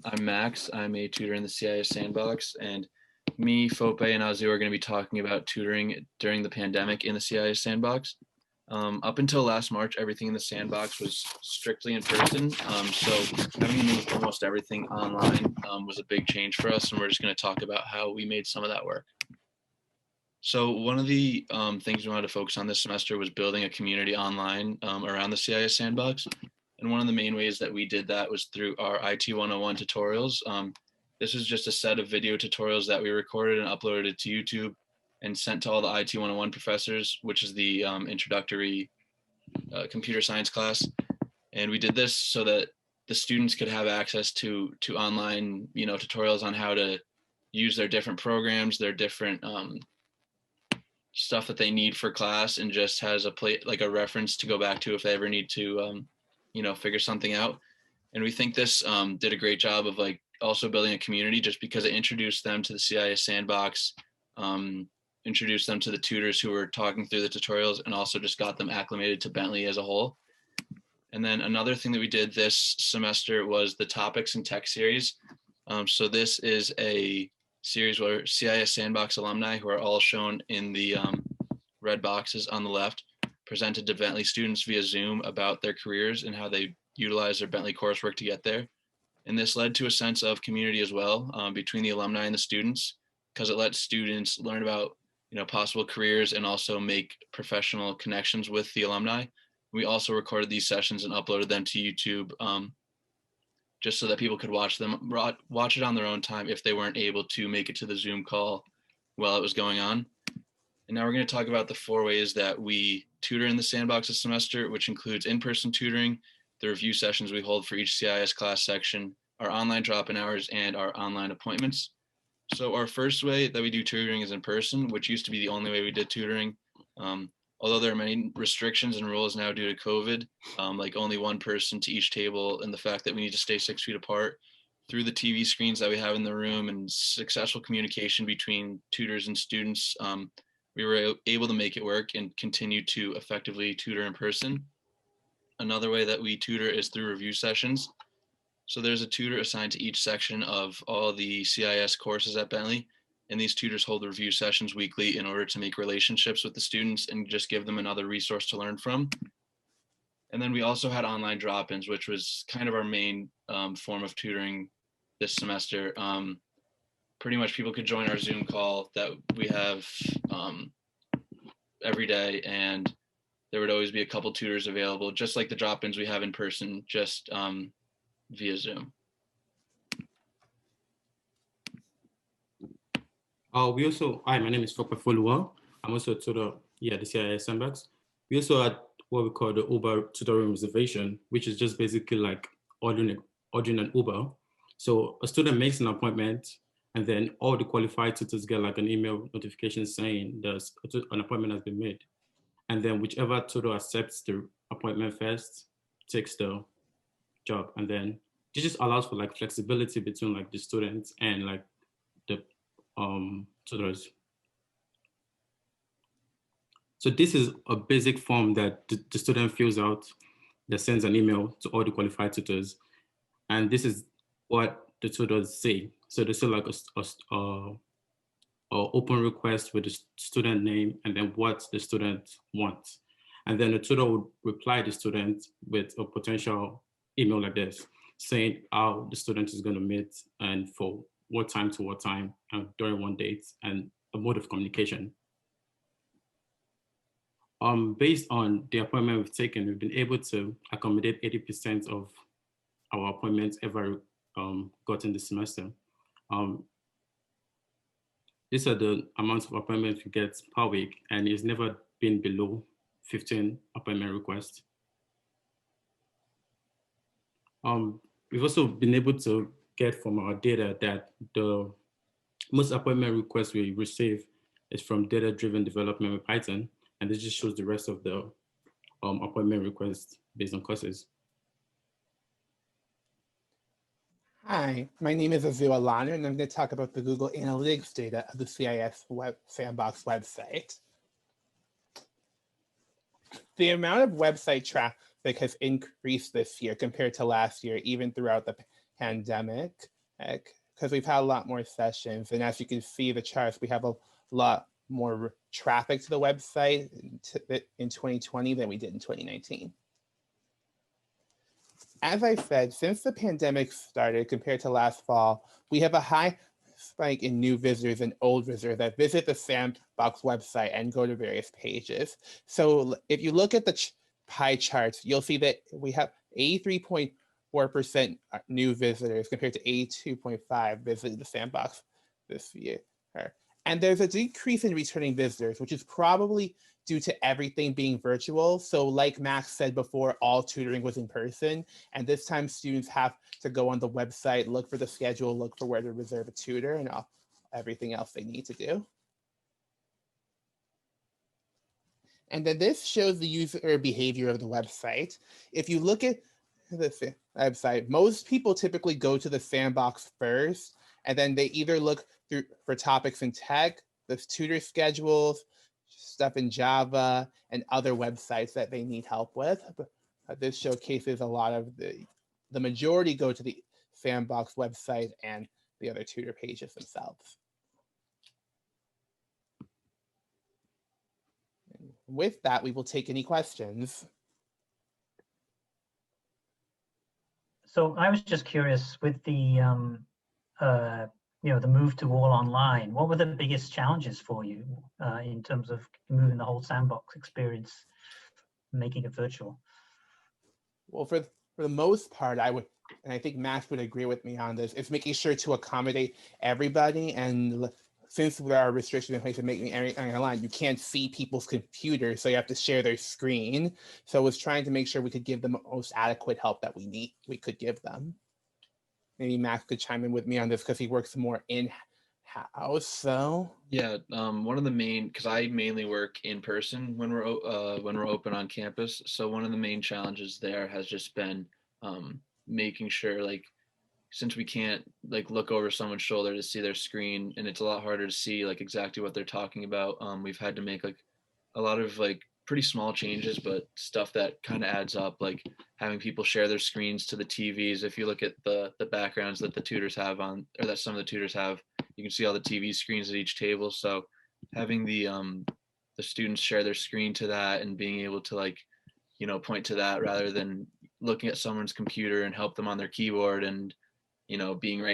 I'm Max. I'm a tutor in the CIS Sandbox, and me, Fope, and Ozzy are going to be talking about tutoring during the pandemic in the CIS Sandbox. Up until last March, everything in the sandbox was strictly in person. So having to move almost everything online was a big change for us, and we're just going to talk about how we made some of that work. So one of the things we wanted to focus on this semester was building a community online around the CIS Sandbox. And one of the main ways that we did that was through our IT 101 tutorials. This was just a set of video tutorials that we recorded and uploaded to YouTube and sent to all the IT 101 professors, which is the introductory computer science class. And we did this so that the students could have access to online, tutorials on how to use their different programs, their different stuff that they need for class, and just has like a reference to go back to if they ever need to figure something out. And we think this did a great job of like also building a community, just because it introduced them to the CIS Sandbox, introduced them to the tutors who were talking through the tutorials, and also just got them acclimated to Bentley as a whole. And then another thing that we did this semester was the Topics and Tech series. So this is a series where CIS Sandbox alumni, who are all shown in the red boxes on the left, presented to Bentley students via Zoom about their careers and how they utilize their Bentley coursework to get there. And this led to a sense of community as well between the alumni and the students, because it lets students learn about possible careers and also make professional connections with the alumni. We also recorded these sessions and uploaded them to YouTube, just so that people could watch it on their own time if they weren't able to make it to the Zoom call while it was going on. And now we're going to talk about the 4 ways that we tutor in the Sandbox this semester, which includes in-person tutoring, the review sessions we hold for each CIS class section, our online drop-in hours, and our online appointments. So our first way that we do tutoring is in person, which used to be the only way we did tutoring. Although there are many restrictions and rules now due to COVID, like only one person to each table, and the fact that we need to stay 6 feet apart, through the TV screens that we have in the room and successful communication between tutors and students, we were able to make it work and continue to effectively tutor in person. Another way that we tutor is through review sessions. So there's a tutor assigned to each section of all the CIS courses at Bentley, and these tutors hold review sessions weekly in order to make relationships with the students and just give them another resource to learn from. And then we also had online drop-ins, which was kind of our main form of tutoring this semester. Pretty much people could join our Zoom call that we have every day, and there would always be a couple tutors available, just like the drop-ins we have in person, just via Zoom. Hi, my name is Fope. I'm also a tutor here at the CIS Sandbox. We also had what we call the Uber Tutoring Reservation, which is just basically like ordering an Uber. So a student makes an appointment, and then all the qualified tutors get like an email notification saying there's an appointment has been made. And then whichever tutor accepts the appointment first takes the job. And then this just allows for like flexibility between like the students and like the tutors. So this is a basic form that the student fills out that sends an email to all the qualified tutors. And this is what the tutors say. So they say like a open request with the student name and then what the student wants. And then the tutor would reply the student with a potential email like this, saying how the student is going to meet and for what time to what time and during one date and a mode of communication. Based on the appointment we've taken, we've been able to accommodate 80% of our appointments ever gotten this semester. These are the amounts of appointments we get per week, and it's never been below 15 appointment requests. We've also been able to get from our data that the most appointment requests we receive is from data-driven development with Python, and this just shows the rest of the appointment requests based on courses. Hi, my name is Azua Lana, and I'm going to talk about the Google Analytics data of the CIS Sandbox website. The amount of website traffic has increased this year compared to last year, even throughout the pandemic, because we've had a lot more sessions. And as you can see the charts, we have a lot more traffic to the website in 2020 than we did in 2019. As I said, since the pandemic started compared to last fall, we have a high spike in new visitors and old visitors that visit the Sandbox website and go to various pages. So if you look at the pie charts, you'll see that we have 83.4% new visitors compared to 82.5% visited the Sandbox this year. And there's a decrease in returning visitors, which is probably due to everything being virtual. So like Max said before, all tutoring was in person. And this time students have to go on the website, look for the schedule, look for where to reserve a tutor and everything else they need to do. And then this shows the user behavior of the website. If you look at the website, most people typically go to the Sandbox first, and then they either look through for topics in tech, the tutor schedules, stuff in Java, and other websites that they need help with. This showcases a lot of the majority go to the Sandbox website and the other tutor pages themselves. And with that, we will take any questions. So I was just curious with the the move to all online. What were the biggest challenges for you in terms of moving the whole Sandbox experience, making it virtual? Well, for the most part, I would, and I think Max would agree with me on this, is making sure to accommodate everybody. And since there are restrictions in place to making everything online, you can't see people's computers, so you have to share their screen. So I was trying to make sure we could give them the most adequate help that we could give them. Maybe Max could chime in with me on this because he works more in-house. So yeah, one of the main, because I mainly work in person when we're open on campus. So one of the main challenges there has just been making sure, like, since we can't like look over someone's shoulder to see their screen, and it's a lot harder to see like exactly what they're talking about. We've had to make like a lot of like pretty small changes, but stuff that kind of adds up, like having people share their screens to the TVs. If you look at the backgrounds that the tutors have on, or that some of the tutors have, you can see all the TV screens at each table. So having the students share their screen to that and being able to like, point to that rather than looking at someone's computer and help them on their keyboard and, being right